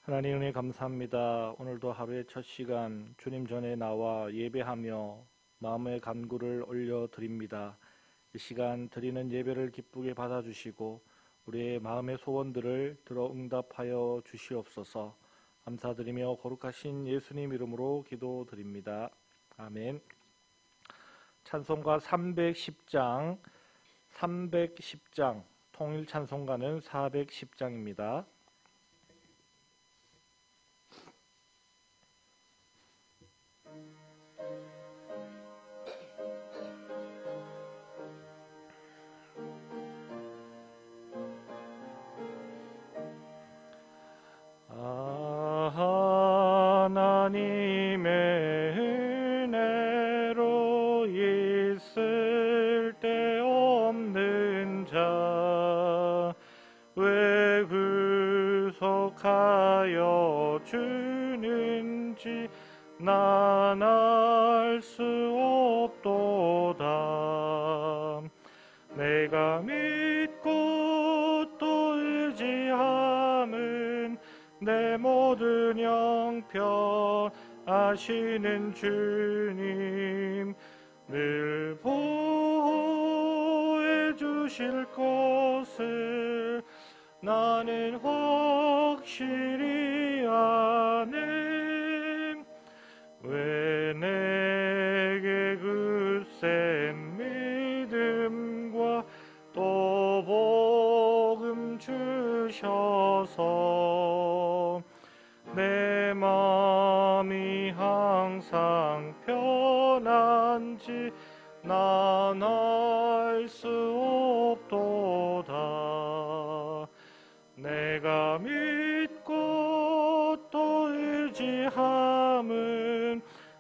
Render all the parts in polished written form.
하나님 은혜 감사합니다. 오늘도 하루의 첫 시간 주님 전에 나와 예배하며 마음의 간구를 올려드립니다. 이 시간 드리는 예배를 기쁘게 받아주시고 우리의 마음의 소원들을 들어 응답하여 주시옵소서. 감사드리며 거룩하신 예수님 이름으로 기도드립니다. 아멘. 찬송가 310장 통일 찬송가는 410장입니다. 하나님의 은혜로 있을 데 없는 자 왜 구속하여 주는지 난 알 수 없도다. 내가 믿고 또 의지함은 내 모든 형편 아시는 주님 늘 보호해 주실 것을 나는 확실히 아네. 왜 내게 굳센 믿음과 또 복음 주셔서 내 마음이 항상 편한지 난 알 수 없도다. 내가 믿고 또 의지함은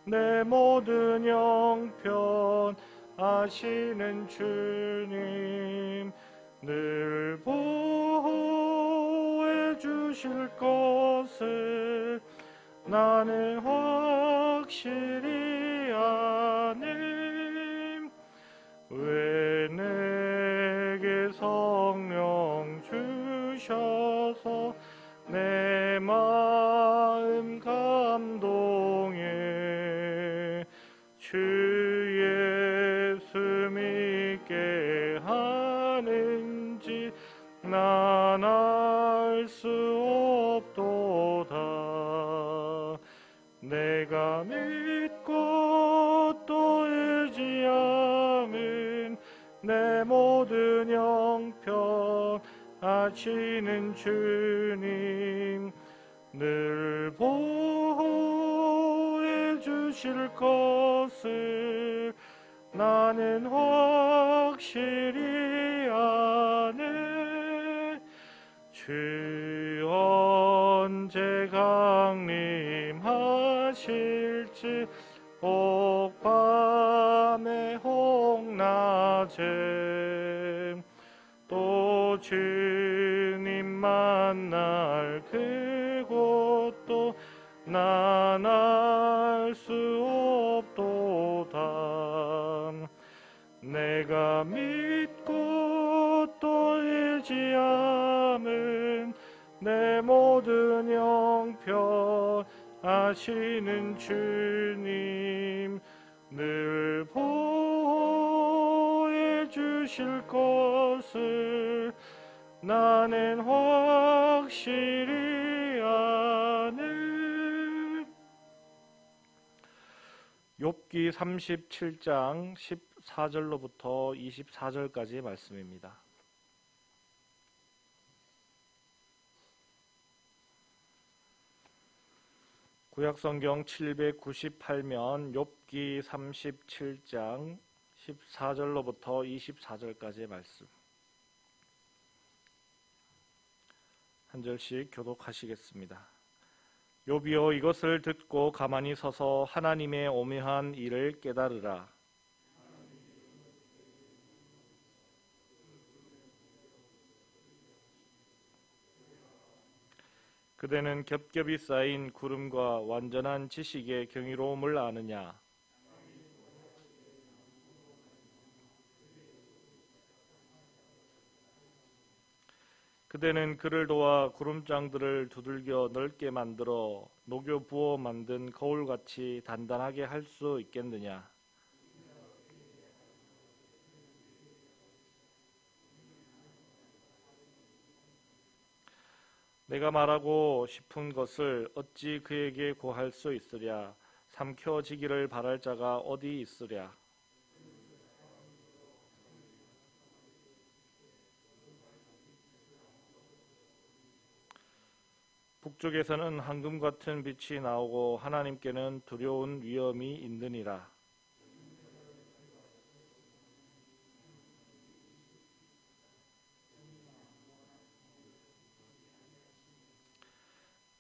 내 모든 형편 아시는 주님 늘 보호해 주실 것을 나는 확실히 아네. 왜 내게 성령 주셔서 내 마음 감동해 주 예수 믿게 하는지 난 알 수 없도다. 내가 믿고 또 의지함은 내 모든 형편 아시는 주님 늘 보호해 주실 것을 나는 확실히 아네. 주 언제 강림하실지 혹밤에 혹낮에 또 주님 만날 그곳도 난 알 수 없도다. 내가 믿고 또 의지함은 내 모든 형편 아시는 주님 늘 보호해 주실 것을 나는 확실히 아네. 욥기 37장 14절로부터 24절까지의 말씀입니다. 구약성경 798면 욥기 37장 14절로부터 24절까지의 말씀 한 절씩 교독하시겠습니다. 욥이여 이것을 듣고 가만히 서서 하나님의 오묘한 일을 깨달으라. 그대는 겹겹이 쌓인 구름과 완전한 지식의 경이로움을 아느냐. 그대는 그를 도와 구름장들을 두들겨 넓게 만들어 녹여 부어 만든 거울같이 단단하게 할 수 있겠느냐? 내가 말하고 싶은 것을 어찌 그에게 고할 수 있으랴? 삼켜지기를 바랄 자가 어디 있으랴? 북쪽에서는 황금 같은 빛이 나오고 하나님께는 두려운 위험이 있느니라.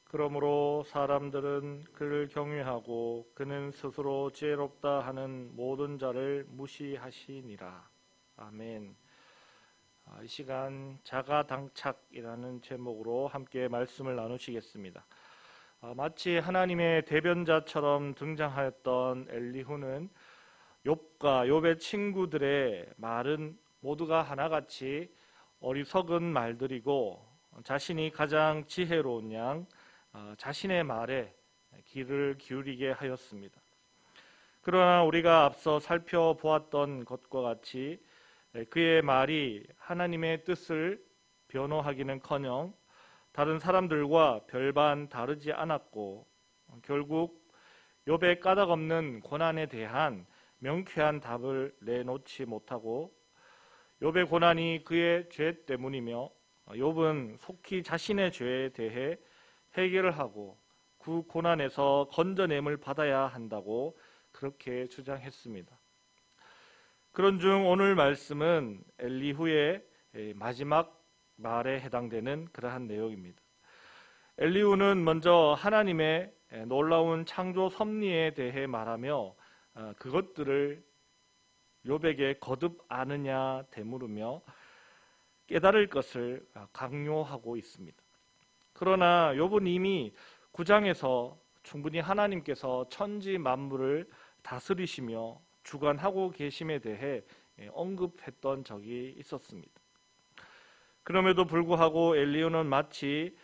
그러므로 사람들은 그를 경외하고 그는 스스로 지혜롭다 하는 모든 자를 무시하시니라. 아멘. 이 시간 자가당착이라는 제목으로 함께 말씀을 나누시겠습니다. 마치 하나님의 대변자처럼 등장하였던 엘리후는 욥과 욥의 친구들의 말은 모두가 하나같이 어리석은 말들이고 자신이 가장 지혜로운 양 자신의 말에 귀를 기울이게 하였습니다. 그러나 우리가 앞서 살펴보았던 것과 같이 그의 말이 하나님의 뜻을 변호하기는커녕 다른 사람들과 별반 다르지 않았고 결국 욥의 까닭없는 고난에 대한 명쾌한 답을 내놓지 못하고 욥의 고난이 그의 죄 때문이며 욥은 속히 자신의 죄에 대해 해결을 하고 그 고난에서 건져냄을 받아야 한다고 그렇게 주장했습니다. 그런중 오늘 말씀은 엘리후의 마지막 말에 해당되는 그러한 내용입니다. 엘리후는 먼저 하나님의 놀라운 창조 섭리에 대해 말하며 그것들을 욥에게 거듭 아느냐 되물으며 깨달을 것을 강요하고 있습니다. 그러나 욥은 이미 9장에서 충분히 하나님께서 천지 만물을 다스리시며 주관하고 계심에 대해 언급했던 적이 있었습니다. 그럼에도 불구하고 엘리후는 마치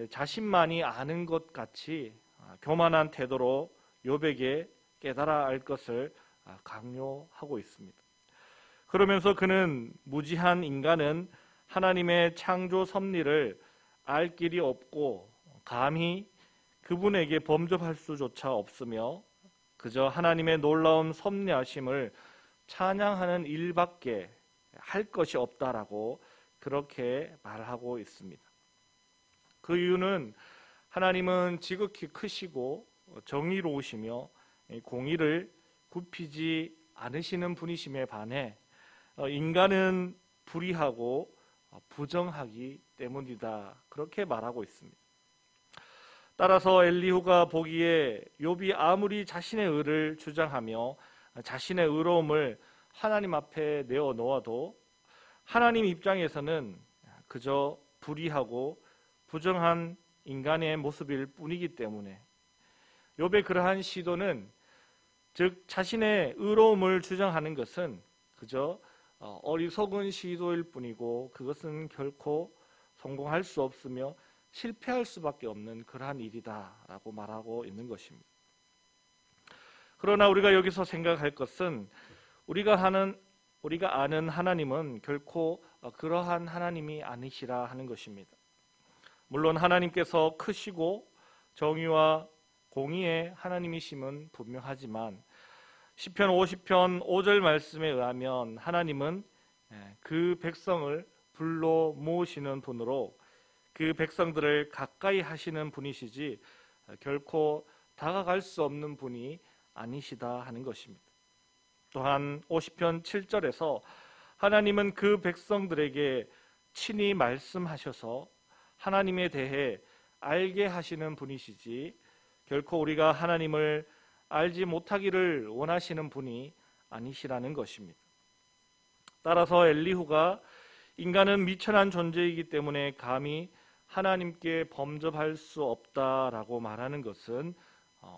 자신만이 아는 것 같이 교만한 태도로 욥에게 깨달아 알 것을 강요하고 있습니다. 그러면서 그는 무지한 인간은 하나님의 창조 섭리를 알 길이 없고 감히 그분에게 범접할 수조차 없으며 그저 하나님의 놀라운 섭리하심을 찬양하는 일밖에 할 것이 없다라고 그렇게 말하고 있습니다. 그 이유는 하나님은 지극히 크시고 정의로우시며 공의를 굽히지 않으시는 분이심에 반해 인간은 불의하고 부정하기 때문이다. 그렇게 말하고 있습니다. 따라서 엘리후가 보기에 욥이 아무리 자신의 의를 주장하며 자신의 의로움을 하나님 앞에 내어놓아도 하나님 입장에서는 그저 불의하고 부정한 인간의 모습일 뿐이기 때문에 욥의 그러한 시도는 즉 자신의 의로움을 주장하는 것은 그저 어리석은 시도일 뿐이고 그것은 결코 성공할 수 없으며 실패할 수밖에 없는 그러한 일이다라고 말하고 있는 것입니다. 그러나 우리가 여기서 생각할 것은 우리가 아는 하나님은 결코 그러한 하나님이 아니시라 하는 것입니다. 물론 하나님께서 크시고 정의와 공의의 하나님이심은 분명하지만 시편 50편 5절 말씀에 의하면 하나님은 그 백성을 불러 모으시는 분으로 그 백성들을 가까이 하시는 분이시지 결코 다가갈 수 없는 분이 아니시다 하는 것입니다. 또한 50편 7절에서 하나님은 그 백성들에게 친히 말씀하셔서 하나님에 대해 알게 하시는 분이시지 결코 우리가 하나님을 알지 못하기를 원하시는 분이 아니시라는 것입니다. 따라서 엘리후가 인간은 미천한 존재이기 때문에 감히 하나님께 범접할 수 없다라고 말하는 것은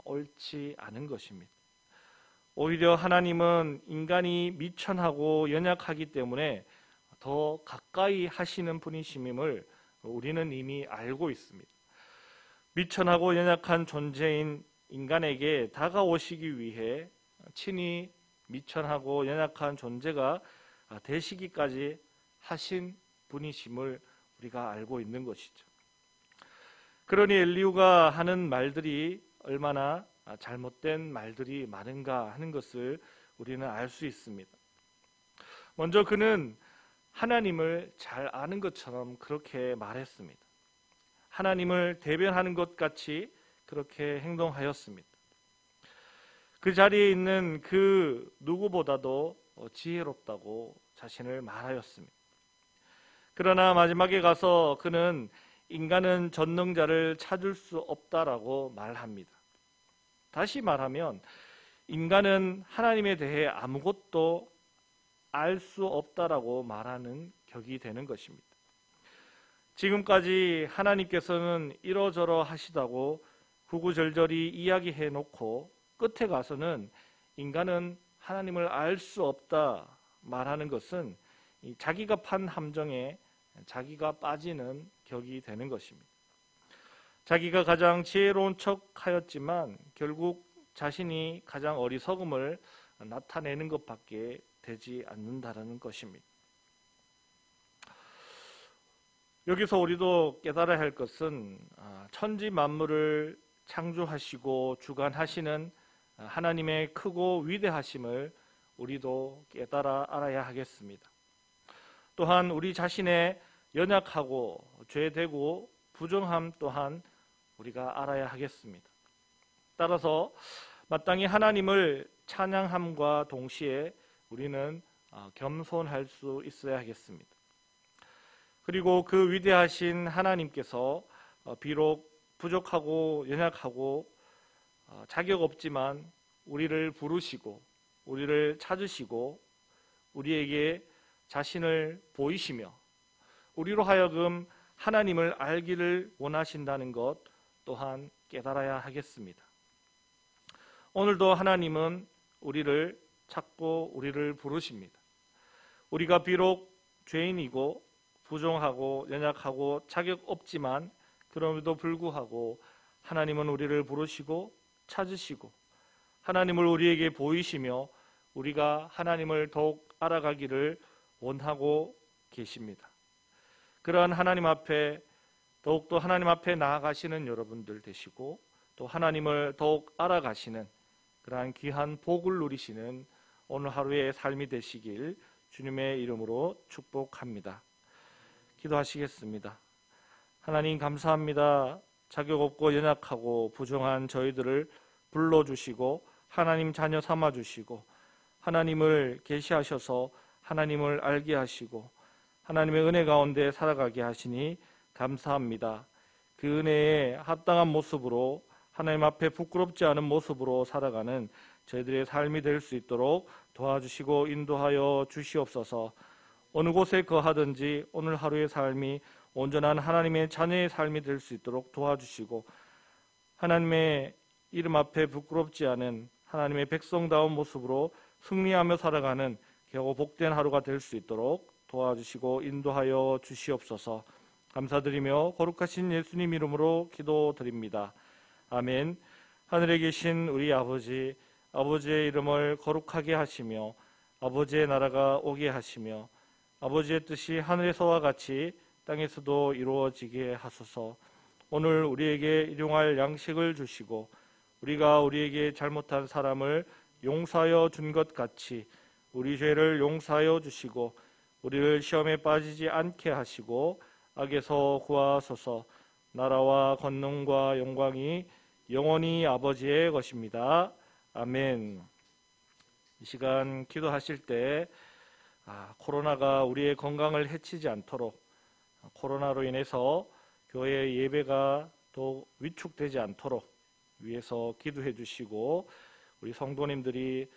옳지 않은 것입니다. 오히려 하나님은 인간이 미천하고 연약하기 때문에 더 가까이 하시는 분이심을 우리는 이미 알고 있습니다. 미천하고 연약한 존재인 인간에게 다가오시기 위해 친히 미천하고 연약한 존재가 되시기까지 하신 분이심을 우리가 알고 있는 것이죠. 그러니 엘리후가 하는 말들이 얼마나 잘못된 말들이 많은가 하는 것을 우리는 알 수 있습니다. 먼저 그는 하나님을 잘 아는 것처럼 그렇게 말했습니다. 하나님을 대변하는 것 같이 그렇게 행동하였습니다. 그 자리에 있는 그 누구보다도 지혜롭다고 자신을 말하였습니다. 그러나 마지막에 가서 그는 인간은 전능자를 찾을 수 없다라고 말합니다. 다시 말하면 인간은 하나님에 대해 아무것도 알 수 없다라고 말하는 격이 되는 것입니다. 지금까지 하나님께서는 이러저러 하시다고 구구절절히 이야기해 놓고 끝에 가서는 인간은 하나님을 알 수 없다 말하는 것은 자기가 판 함정에 자기가 빠지는 격이 되는 것입니다. 자기가 가장 지혜로운 척 하였지만 결국 자신이 가장 어리석음을 나타내는 것밖에 되지 않는다라는 것입니다. 여기서 우리도 깨달아야 할 것은 천지 만물을 창조하시고 주관하시는 하나님의 크고 위대하심을 우리도 깨달아 알아야 하겠습니다. 또한 우리 자신의 연약하고 죄되고 부정함 또한 우리가 알아야 하겠습니다. 따라서 마땅히 하나님을 찬양함과 동시에 우리는 겸손할 수 있어야 하겠습니다. 그리고 그 위대하신 하나님께서 비록 부족하고 연약하고 자격 없지만 우리를 부르시고 우리를 찾으시고 우리에게 자신을 보이시며 우리로 하여금 하나님을 알기를 원하신다는 것 또한 깨달아야 하겠습니다. 오늘도 하나님은 우리를 찾고 우리를 부르십니다. 우리가 비록 죄인이고 부정하고 연약하고 자격 없지만 그럼에도 불구하고 하나님은 우리를 부르시고 찾으시고 하나님을 우리에게 보이시며 우리가 하나님을 더욱 알아가기를 원하고 계십니다. 그러한 하나님 앞에 더욱더 하나님 앞에 나아가시는 여러분들 되시고 또 하나님을 더욱 알아가시는 그러한 귀한 복을 누리시는 오늘 하루의 삶이 되시길 주님의 이름으로 축복합니다. 기도하시겠습니다. 하나님 감사합니다. 자격 없고 연약하고 부정한 저희들을 불러주시고 하나님 자녀 삼아주시고 하나님을 계시하셔서 하나님을 알게 하시고 하나님의 은혜 가운데 살아가게 하시니 감사합니다. 그 은혜에 합당한 모습으로 하나님 앞에 부끄럽지 않은 모습으로 살아가는 저희들의 삶이 될 수 있도록 도와주시고 인도하여 주시옵소서. 어느 곳에 거하든지 오늘 하루의 삶이 온전한 하나님의 자녀의 삶이 될 수 있도록 도와주시고 하나님의 이름 앞에 부끄럽지 않은 하나님의 백성다운 모습으로 승리하며 살아가는 겨우 복된 하루가 될 수 있도록 도와주시고 인도하여 주시옵소서. 감사드리며 거룩하신 예수님 이름으로 기도드립니다. 아멘. 하늘에 계신 우리 아버지, 아버지의 이름을 거룩하게 하시며 아버지의 나라가 오게 하시며 아버지의 뜻이 하늘에서와 같이 땅에서도 이루어지게 하소서. 오늘 우리에게 일용할 양식을 주시고 우리가 우리에게 잘못한 사람을 용서하여 준 것 같이 우리 죄를 용서하여 주시고 우리를 시험에 빠지지 않게 하시고 악에서 구하소서. 나라와 권능과 영광이 영원히 아버지의 것입니다. 아멘. 이 시간 기도하실 때 코로나가 우리의 건강을 해치지 않도록 코로나로 인해서 교회 예배가 더 위축되지 않도록 위해서 기도해 주시고 우리 성도님들이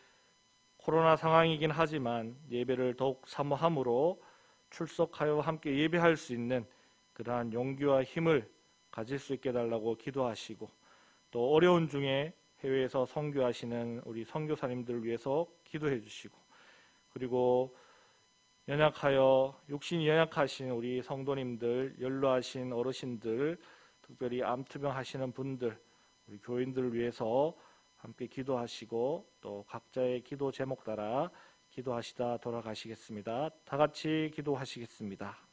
코로나 상황이긴 하지만 예배를 더욱 사모함으로 출석하여 함께 예배할 수 있는 그러한 용기와 힘을 가질 수 있게 달라고 기도하시고 또 어려운 중에 해외에서 선교하시는 우리 선교사님들을 위해서 기도해 주시고 그리고 연약하여 육신이 연약하신 우리 성도님들, 연로하신 어르신들, 특별히 암투병 하시는 분들, 우리 교인들을 위해서 함께 기도하시고 또 각자의 기도 제목 따라 기도하시다 돌아가시겠습니다. 다 같이 기도하시겠습니다.